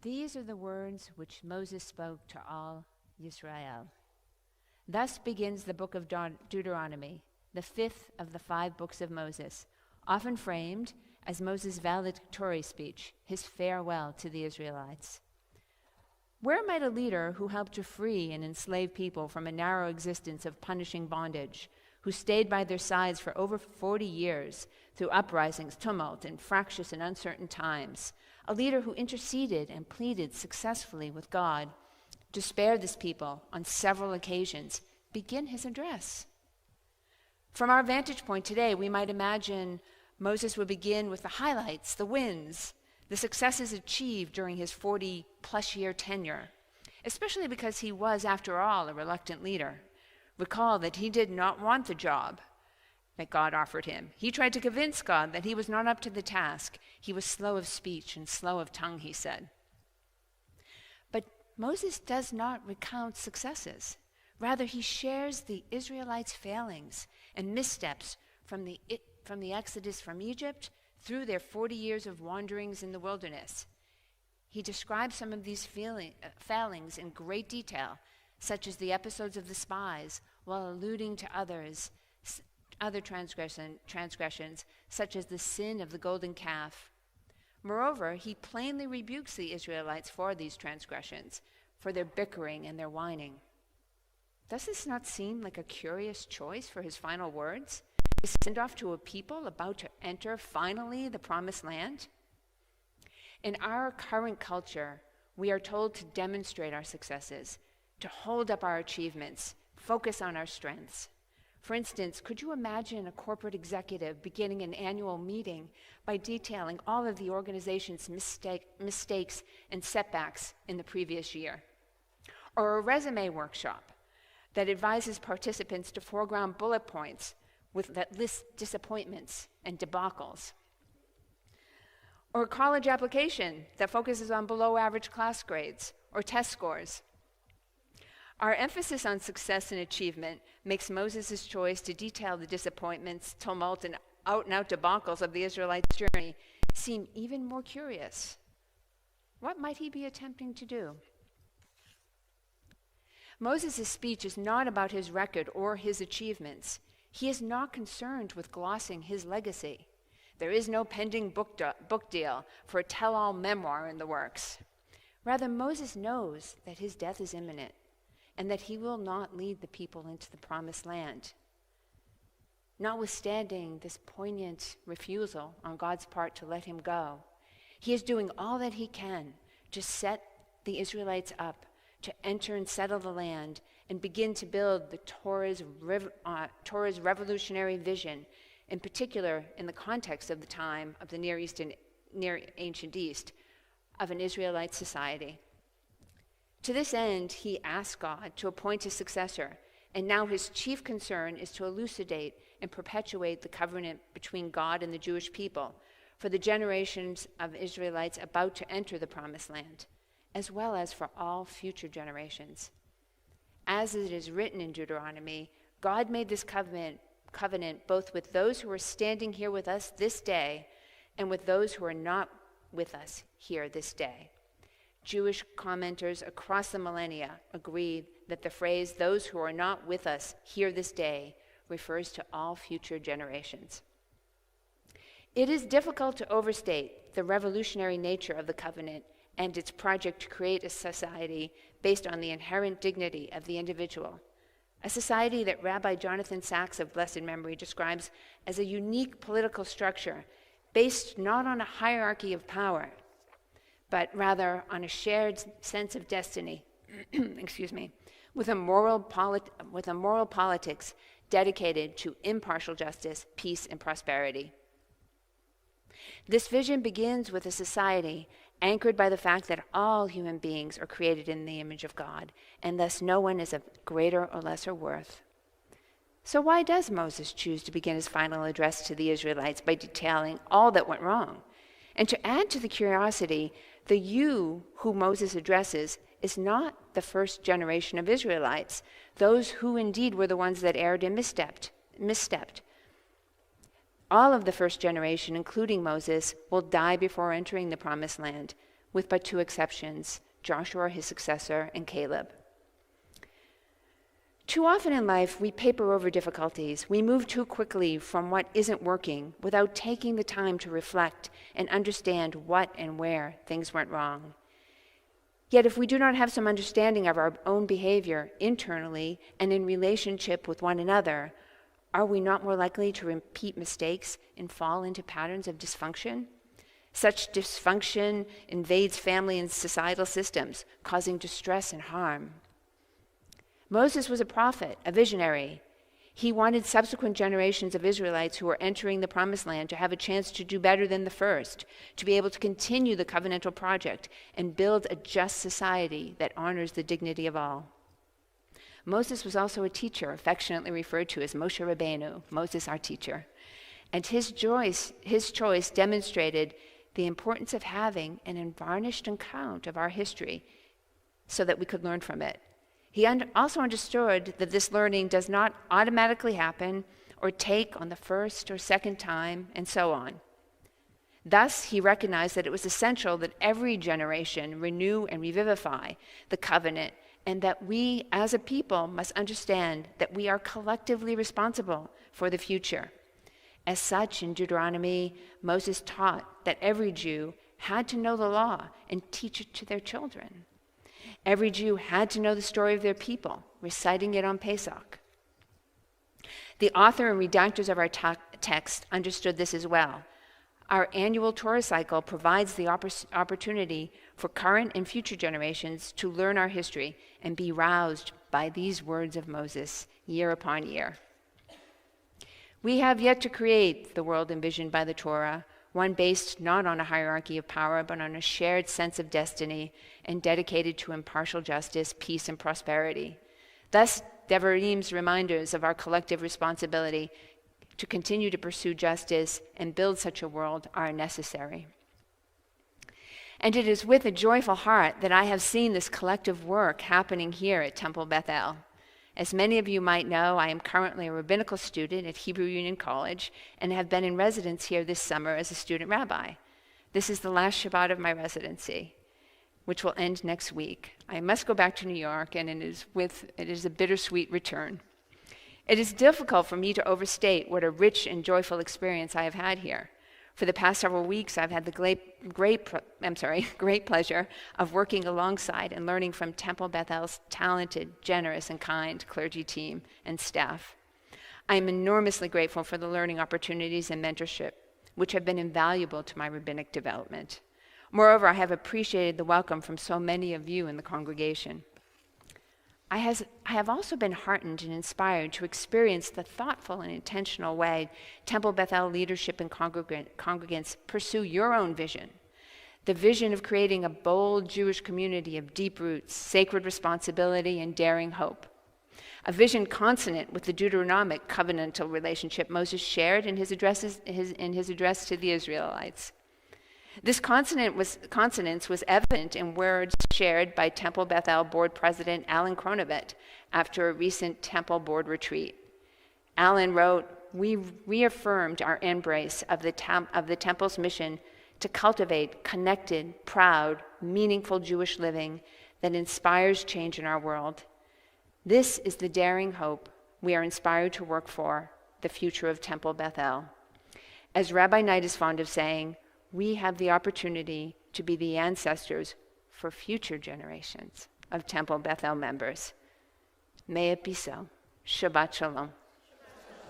These are the words which Moses spoke to all Israel. Thus begins the book of Deuteronomy, the fifth of the 5 books of Moses, often framed as Moses' valedictory speech, his farewell to the Israelites. Where might a leader who helped to free and enslave people from a narrow existence of punishing bondage, who stayed by their sides for over 40 years through uprisings, tumult, and fractious and uncertain times, a leader who interceded and pleaded successfully with God to spare this people on several occasions, begin his address? From our vantage point today, we might imagine Moses would begin with the highlights, the wins, the successes achieved during his 40-plus year tenure, especially because he was, after all, a reluctant leader. Recall that he did not want the job that God offered him. He tried to convince God that he was not up to the task. He was slow of speech and slow of tongue, he said. But Moses does not recount successes. Rather, he shares the Israelites' failings and missteps from the exodus from Egypt through their 40 years of wanderings in the wilderness. He describes some of these failings in great detail, such as the episodes of the spies, while alluding to other transgressions, such as the sin of the golden calf. Moreover, he plainly rebukes the Israelites for these transgressions, for their bickering and their whining. Does this not seem like a curious choice for his final words? To send off to a people about to enter, finally, the promised land? In our current culture, we are told to demonstrate our successes, to hold up our achievements, focus on our strengths. For instance, could you imagine a corporate executive beginning an annual meeting by detailing all of the organization's mistakes and setbacks in the previous year? Or a resume workshop that advises participants to foreground bullet points that list disappointments and debacles? Or a college application that focuses on below-average class grades or test scores? Our emphasis on success and achievement makes Moses' choice to detail the disappointments, tumult, and out-and-out debacles of the Israelites' journey seem even more curious. What might he be attempting to do? Moses' speech is not about his record or his achievements. He is not concerned with glossing his legacy. There is no pending book deal for a tell-all memoir in the works. Rather, Moses knows that his death is imminent and that he will not lead the people into the promised land. Notwithstanding this poignant refusal on God's part to let him go, he is doing all that he can to set the Israelites up to enter and settle the land and begin to build the Torah's revolutionary vision, in particular in the context of the time of the Near Ancient East, of an Israelite society. To this end, he asked God to appoint a successor, and now his chief concern is to elucidate and perpetuate the covenant between God and the Jewish people for the generations of Israelites about to enter the promised land, as well as for all future generations. As it is written in Deuteronomy, God made this covenant both with those who are standing here with us this day and with those who are not with us here this day. Jewish commenters across the millennia agree that the phrase, those who are not with us here this day, refers to all future generations. It is difficult to overstate the revolutionary nature of the covenant and its project to create a society based on the inherent dignity of the individual, a society that Rabbi Jonathan Sacks of blessed memory describes as a unique political structure based not on a hierarchy of power, but rather on a shared sense of destiny, with a moral politics dedicated to impartial justice, peace, and prosperity. This vision begins with a society anchored by the fact that all human beings are created in the image of God, and thus no one is of greater or lesser worth. So why does Moses choose to begin his final address to the Israelites by detailing all that went wrong? And to add to the curiosity, the you who Moses addresses is not the first generation of Israelites, those who indeed were the ones that erred and misstepped. All of the first generation, including Moses, will die before entering the promised land, with but 2 exceptions, Joshua, his successor, and Caleb. Too often in life, we paper over difficulties. We move too quickly from what isn't working without taking the time to reflect and understand what and where things went wrong. Yet if we do not have some understanding of our own behavior internally and in relationship with one another, are we not more likely to repeat mistakes and fall into patterns of dysfunction? Such dysfunction invades family and societal systems, causing distress and harm. Moses was a prophet, a visionary. He wanted subsequent generations of Israelites who were entering the Promised Land to have a chance to do better than the first, to be able to continue the covenantal project and build a just society that honors the dignity of all. Moses was also a teacher, affectionately referred to as Moshe Rabbeinu, Moses our teacher. And his choice demonstrated the importance of having an unvarnished account of our history so that we could learn from it. He also understood that this learning does not automatically happen or take on the first or second time, and so on. Thus, he recognized that it was essential that every generation renew and revivify the covenant, and that we as a people must understand that we are collectively responsible for the future. As such, in Deuteronomy, Moses taught that every Jew had to know the law and teach it to their children. Every Jew had to know the story of their people, reciting it on Pesach. The author and redactors of our text understood this as well. Our annual Torah cycle provides the opportunity for current and future generations to learn our history and be roused by these words of Moses year upon year. We have yet to create the world envisioned by the Torah, one based not on a hierarchy of power, but on a shared sense of destiny and dedicated to impartial justice, peace, and prosperity. Thus, Devarim's reminders of our collective responsibility to continue to pursue justice and build such a world are necessary. And it is with a joyful heart that I have seen this collective work happening here at Temple Beth. As many of you might know, I am currently a rabbinical student at Hebrew Union College and have been in residence here this summer as a student rabbi. This is the last Shabbat of my residency, which will end next week. I must go back to New York, and it is a bittersweet return. It is difficult for me to overstate what a rich and joyful experience I have had here. For the past several weeks, I've had the great pleasure of working alongside and learning from Temple Bethel's talented, generous, and kind clergy team and staff. I am enormously grateful for the learning opportunities and mentorship, which have been invaluable to my rabbinic development. Moreover, I have appreciated the welcome from so many of you in the congregation. I have also been heartened and inspired to experience the thoughtful and intentional way Temple Bethel leadership and congregants pursue your own vision, the vision of creating a bold Jewish community of deep roots, sacred responsibility, and daring hope. A vision consonant with the Deuteronomic covenantal relationship Moses shared in his address to the Israelites. This consonance was evident in words shared by Temple Bethel Board President Alan Kronovet after a recent Temple Board retreat. Alan wrote, "We reaffirmed our embrace of the Temple's mission to cultivate connected, proud, meaningful Jewish living that inspires change in our world. This is the daring hope we are inspired to work for, the future of Temple Bethel. As Rabbi Knight is fond of saying, we have the opportunity to be the ancestors for future generations of Temple Bethel members. May it be so. Shabbat Shalom."